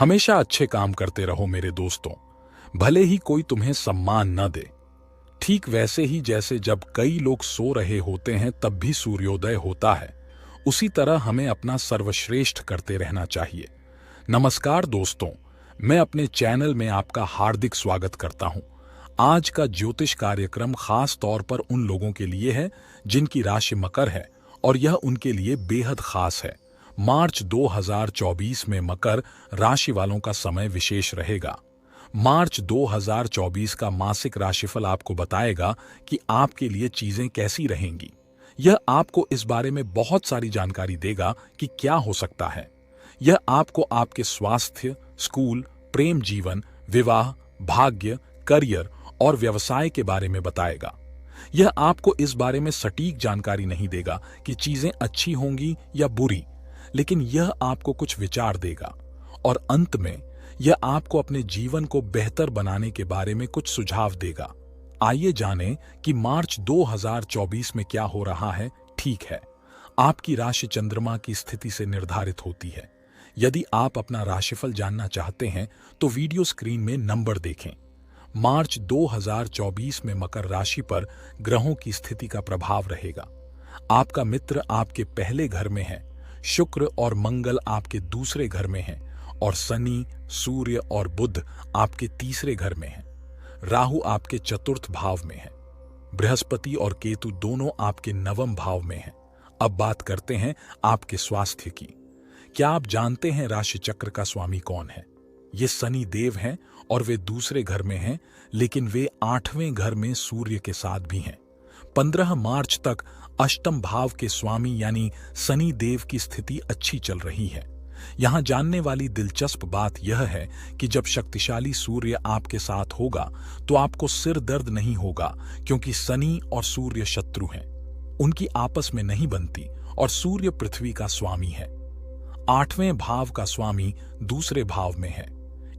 हमेशा अच्छे काम करते रहो मेरे दोस्तों, भले ही कोई तुम्हें सम्मान न दे। ठीक वैसे ही जैसे जब कई लोग सो रहे होते हैं तब भी सूर्योदय होता है, उसी तरह हमें अपना सर्वश्रेष्ठ करते रहना चाहिए। नमस्कार दोस्तों, मैं अपने चैनल में आपका हार्दिक स्वागत करता हूं। आज का ज्योतिष कार्यक्रम खास तौर पर उन लोगों के लिए है जिनकी राशि मकर है और यह उनके लिए बेहद खास है। मार्च 2024 में मकर राशि वालों का समय विशेष रहेगा। मार्च 2024 का मासिक राशिफल आपको बताएगा कि आपके लिए चीजें कैसी रहेंगी। यह आपको इस बारे में बहुत सारी जानकारी देगा कि क्या हो सकता है। यह आपको आपके स्वास्थ्य, स्कूल, प्रेम जीवन, विवाह, भाग्य, करियर और व्यवसाय के बारे में बताएगा। यह आपको इस बारे में सटीक जानकारी नहीं देगा कि चीजें अच्छी होंगी या बुरी, लेकिन यह आपको कुछ विचार देगा और अंत में यह आपको अपने जीवन को बेहतर बनाने के बारे में कुछ सुझाव देगा। आइए जानें कि मार्च 2024 में क्या हो रहा है। ठीक है, आपकी राशि चंद्रमा की स्थिति से निर्धारित होती है। यदि आप अपना राशिफल जानना चाहते हैं तो वीडियो स्क्रीन में नंबर देखें। मार्च 2024 में मकर राशि पर ग्रहों की स्थिति का प्रभाव रहेगा। आपका मित्र आपके पहले घर में है, शुक्र और मंगल आपके दूसरे घर में हैं और शनि, सूर्य और बुध आपके तीसरे घर में हैं। राहु आपके चतुर्थ भाव में है। बृहस्पति और केतु दोनों आपके नवम भाव में हैं। अब बात करते हैं आपके स्वास्थ्य की। क्या आप जानते हैं राशि चक्र का स्वामी कौन है? ये शनि देव हैं और वे दूसरे घर में हैं, लेकिन वे 8वें घर में सूर्य के साथ भी हैं। 15 मार्च तक अष्टम भाव के स्वामी यानी शनि देव की स्थिति अच्छी चल रही है। यहां जानने वाली दिलचस्प बात यह है कि जब शक्तिशाली सूर्य आपके साथ होगा तो आपको सिर दर्द नहीं होगा, क्योंकि शनि और सूर्य शत्रु हैं। उनकी आपस में नहीं बनती और सूर्य पृथ्वी का स्वामी है। 8वें भाव का स्वामी दूसरे भाव में है।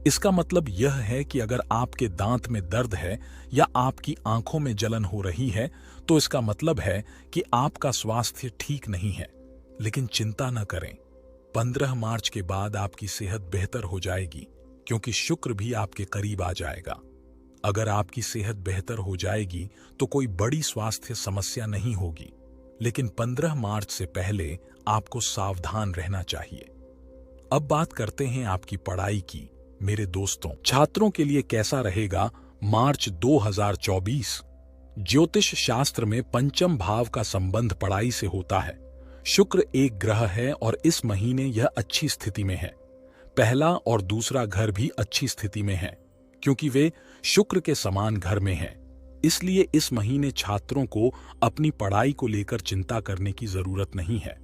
इसका मतलब यह है कि अगर आपके दांत में दर्द है या आपकी आंखों में जलन हो रही है तो इसका मतलब है कि आपका स्वास्थ्य ठीक नहीं है। लेकिन चिंता न करें, 15 मार्च के बाद आपकी सेहत बेहतर हो जाएगी, क्योंकि शुक्र भी आपके करीब आ जाएगा। अगर आपकी सेहत बेहतर हो जाएगी तो कोई बड़ी स्वास्थ्य समस्या नहीं होगी, लेकिन 15 मार्च से पहले आपको सावधान रहना चाहिए। अब बात करते हैं आपकी पढ़ाई की। मेरे दोस्तों, छात्रों के लिए कैसा रहेगा मार्च 2024? ज्योतिष शास्त्र में पंचम भाव का संबंध पढ़ाई से होता है। शुक्र एक ग्रह है और इस महीने यह अच्छी स्थिति में है। पहला और दूसरा घर भी अच्छी स्थिति में है, क्योंकि वे शुक्र के समान घर में हैं। इसलिए इस महीने छात्रों को अपनी पढ़ाई को लेकर चिंता करने की जरूरत नहीं है।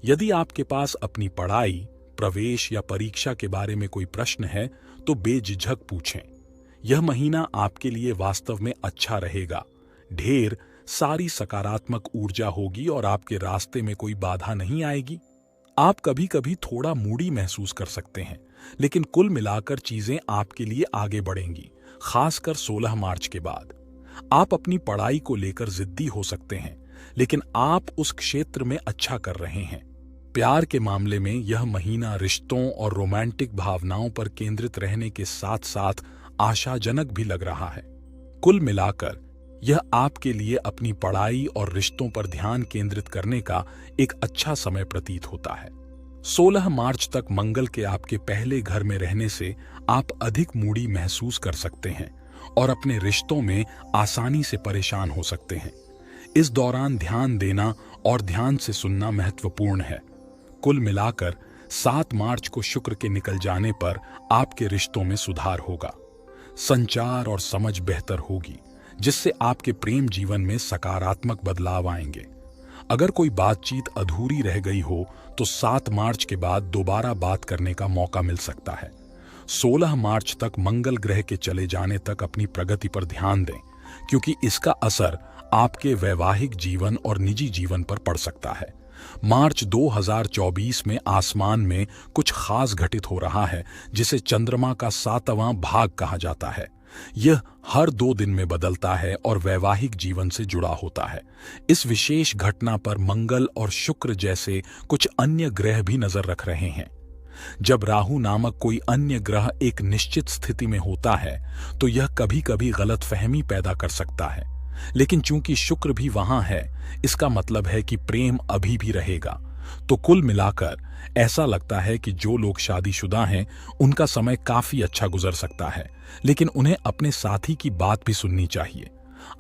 यदि आपके पास अपनी पढ़ाई, प्रवेश या परीक्षा के बारे में कोई प्रश्न है तो बेझिझक पूछें। यह महीना आपके लिए वास्तव में अच्छा रहेगा। ढेर सारी सकारात्मक ऊर्जा होगी और आपके रास्ते में कोई बाधा नहीं आएगी। आप कभी कभी थोड़ा मूडी महसूस कर सकते हैं, लेकिन कुल मिलाकर चीजें आपके लिए आगे बढ़ेंगी, खासकर 16 मार्च के बाद। आप अपनी पढ़ाई को लेकर जिद्दी हो सकते हैं, लेकिन आप उस क्षेत्र में अच्छा कर रहे हैं। प्यार के मामले में यह महीना रिश्तों और रोमांटिक भावनाओं पर केंद्रित रहने के साथ साथ आशाजनक भी लग रहा है। कुल मिलाकर यह आपके लिए अपनी पढ़ाई और रिश्तों पर ध्यान केंद्रित करने का एक अच्छा समय प्रतीत होता है। 16 मार्च तक मंगल के आपके पहले घर में रहने से आप अधिक मूडी महसूस कर सकते हैं और अपने रिश्तों में आसानी से परेशान हो सकते हैं। इस दौरान ध्यान देना और ध्यान से सुनना महत्वपूर्ण है। कुल मिलाकर 7 मार्च को शुक्र के निकल जाने पर आपके रिश्तों में सुधार होगा। संचार और समझ बेहतर होगी, जिससे आपके प्रेम जीवन में सकारात्मक बदलाव आएंगे। अगर कोई बातचीत अधूरी रह गई हो तो 7 मार्च के बाद दोबारा बात करने का मौका मिल सकता है। 16 मार्च तक मंगल ग्रह के चले जाने तक अपनी प्रगति पर ध्यान दें, क्योंकि इसका असर आपके वैवाहिक जीवन और निजी जीवन पर पड़ सकता है। मार्च 2024 में आसमान में कुछ खास घटित हो रहा है, जिसे चंद्रमा का 7वां भाग कहा जाता है। यह हर 2 दिन में बदलता है और वैवाहिक जीवन से जुड़ा होता है। इस विशेष घटना पर मंगल और शुक्र जैसे कुछ अन्य ग्रह भी नजर रख रहे हैं। जब राहु नामक कोई अन्य ग्रह एक निश्चित स्थिति में होता है तो यह कभी कभी गलतफहमी पैदा कर सकता है, लेकिन चूंकि शुक्र भी वहां है, इसका मतलब है कि प्रेम अभी भी रहेगा। तो कुल मिलाकर ऐसा लगता है कि जो लोग शादीशुदा हैं उनका समय काफी अच्छा गुजर सकता है, लेकिन उन्हें अपने साथी की बात भी सुननी चाहिए।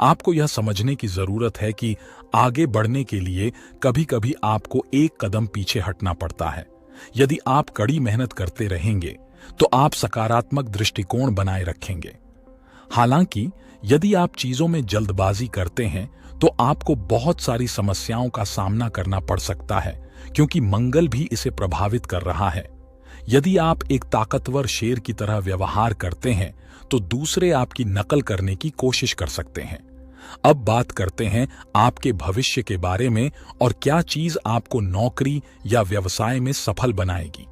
आपको यह समझने की जरूरत है कि आगे बढ़ने के लिए कभी कभी आपको एक कदम पीछे हटना पड़ता है। यदि आप कड़ी मेहनत करते रहेंगे तो आप सकारात्मक दृष्टिकोण बनाए रखेंगे। हालांकि यदि आप चीजों में जल्दबाजी करते हैं तो आपको बहुत सारी समस्याओं का सामना करना पड़ सकता है, क्योंकि मंगल भी इसे प्रभावित कर रहा है। यदि आप एक ताकतवर शेर की तरह व्यवहार करते हैं तो दूसरे आपकी नकल करने की कोशिश कर सकते हैं। अब बात करते हैं आपके भविष्य के बारे में और क्या चीज आपको नौकरी या व्यवसाय में सफल बनाएगी।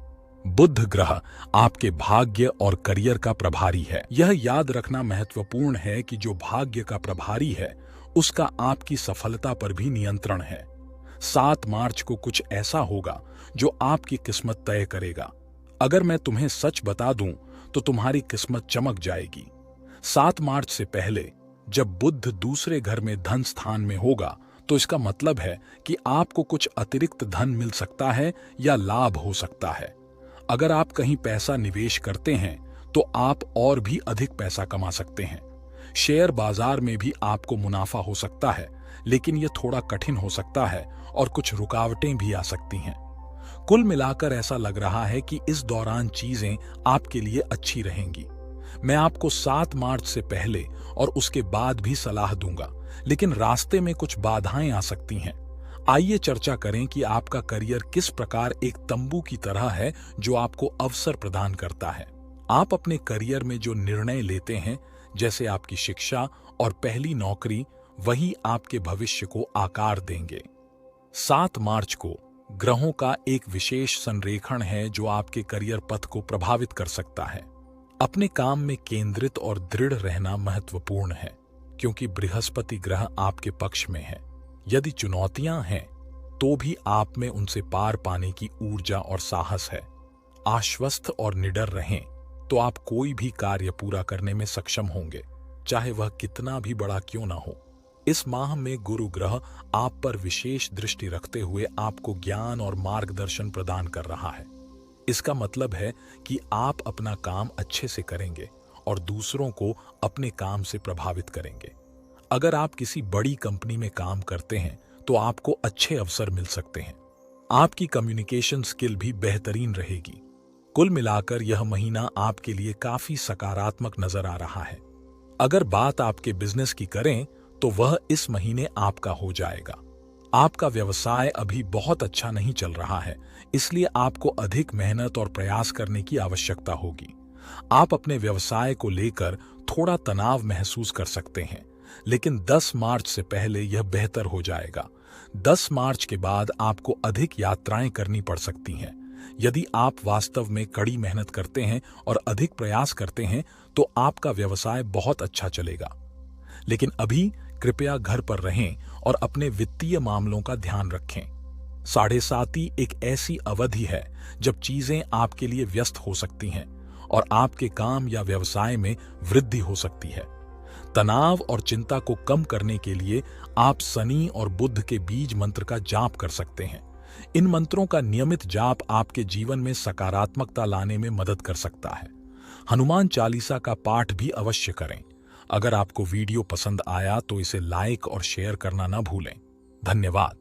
बुध ग्रह आपके भाग्य और करियर का प्रभारी है। यह याद रखना महत्वपूर्ण है कि जो भाग्य का प्रभारी है उसका आपकी सफलता पर भी नियंत्रण है। 7 मार्च को कुछ ऐसा होगा जो आपकी किस्मत तय करेगा। अगर मैं तुम्हें सच बता दूं तो तुम्हारी किस्मत चमक जाएगी। 7 मार्च से पहले जब बुध दूसरे घर में धन स्थान में होगा तो इसका मतलब है कि आपको कुछ अतिरिक्त धन मिल सकता है या लाभ हो सकता है। अगर आप कहीं पैसा निवेश करते हैं तो आप और भी अधिक पैसा कमा सकते हैं। शेयर बाजार में भी आपको मुनाफा हो सकता है, लेकिन यह थोड़ा कठिन हो सकता है और कुछ रुकावटें भी आ सकती हैं। कुल मिलाकर ऐसा लग रहा है कि इस दौरान चीजें आपके लिए अच्छी रहेंगी। मैं आपको 7 मार्च से पहले और उसके बाद भी सलाह दूंगा, लेकिन रास्ते में कुछ बाधाएं आ सकती हैं। आइए चर्चा करें कि आपका करियर किस प्रकार एक तंबू की तरह है जो आपको अवसर प्रदान करता है। आप अपने करियर में जो निर्णय लेते हैं, जैसे आपकी शिक्षा और पहली नौकरी, वही आपके भविष्य को आकार देंगे। 7 मार्च को ग्रहों का एक विशेष संरेखण है जो आपके करियर पथ को प्रभावित कर सकता है। अपने काम में केंद्रित और दृढ़ रहना महत्वपूर्ण है, क्योंकि बृहस्पति ग्रह आपके पक्ष में है। यदि चुनौतियां हैं तो भी आप में उनसे पार पाने की ऊर्जा और साहस है। आश्वस्त और निडर रहें तो आप कोई भी कार्य पूरा करने में सक्षम होंगे, चाहे वह कितना भी बड़ा क्यों ना हो। इस माह में गुरु ग्रह आप पर विशेष दृष्टि रखते हुए आपको ज्ञान और मार्गदर्शन प्रदान कर रहा है। इसका मतलब है कि आप अपना काम अच्छे से करेंगे और दूसरों को अपने काम से प्रभावित करेंगे। अगर आप किसी बड़ी कंपनी में काम करते हैं तो आपको अच्छे अवसर मिल सकते हैं। आपकी कम्युनिकेशन स्किल भी बेहतरीन रहेगी। कुल मिलाकर यह महीना आपके लिए काफी सकारात्मक नजर आ रहा है। अगर बात आपके बिजनेस की करें तो वह इस महीने आपका हो जाएगा। आपका व्यवसाय अभी बहुत अच्छा नहीं चल रहा है, इसलिए आपको अधिक मेहनत और प्रयास करने की आवश्यकता होगी। आप अपने व्यवसाय को लेकर थोड़ा तनाव महसूस कर सकते हैं, लेकिन 10 मार्च से पहले यह बेहतर हो जाएगा। 10 मार्च के बाद आपको अधिक यात्राएं करनी पड़ सकती हैं। यदि आप वास्तव में कड़ी मेहनत करते हैं और अधिक प्रयास करते हैं तो आपका व्यवसाय बहुत अच्छा चलेगा। लेकिन अभी कृपया घर पर रहें और अपने वित्तीय मामलों का ध्यान रखें। 7.5 एक ऐसी अवधि है जब चीजें आपके लिए व्यस्त हो सकती हैं और आपके काम या व्यवसाय में वृद्धि हो सकती है। तनाव और चिंता को कम करने के लिए आप शनि और बुध के बीज मंत्र का जाप कर सकते हैं। इन मंत्रों का नियमित जाप आपके जीवन में सकारात्मकता लाने में मदद कर सकता है। हनुमान चालीसा का पाठ भी अवश्य करें। अगर आपको वीडियो पसंद आया तो इसे लाइक और शेयर करना न भूलें। धन्यवाद।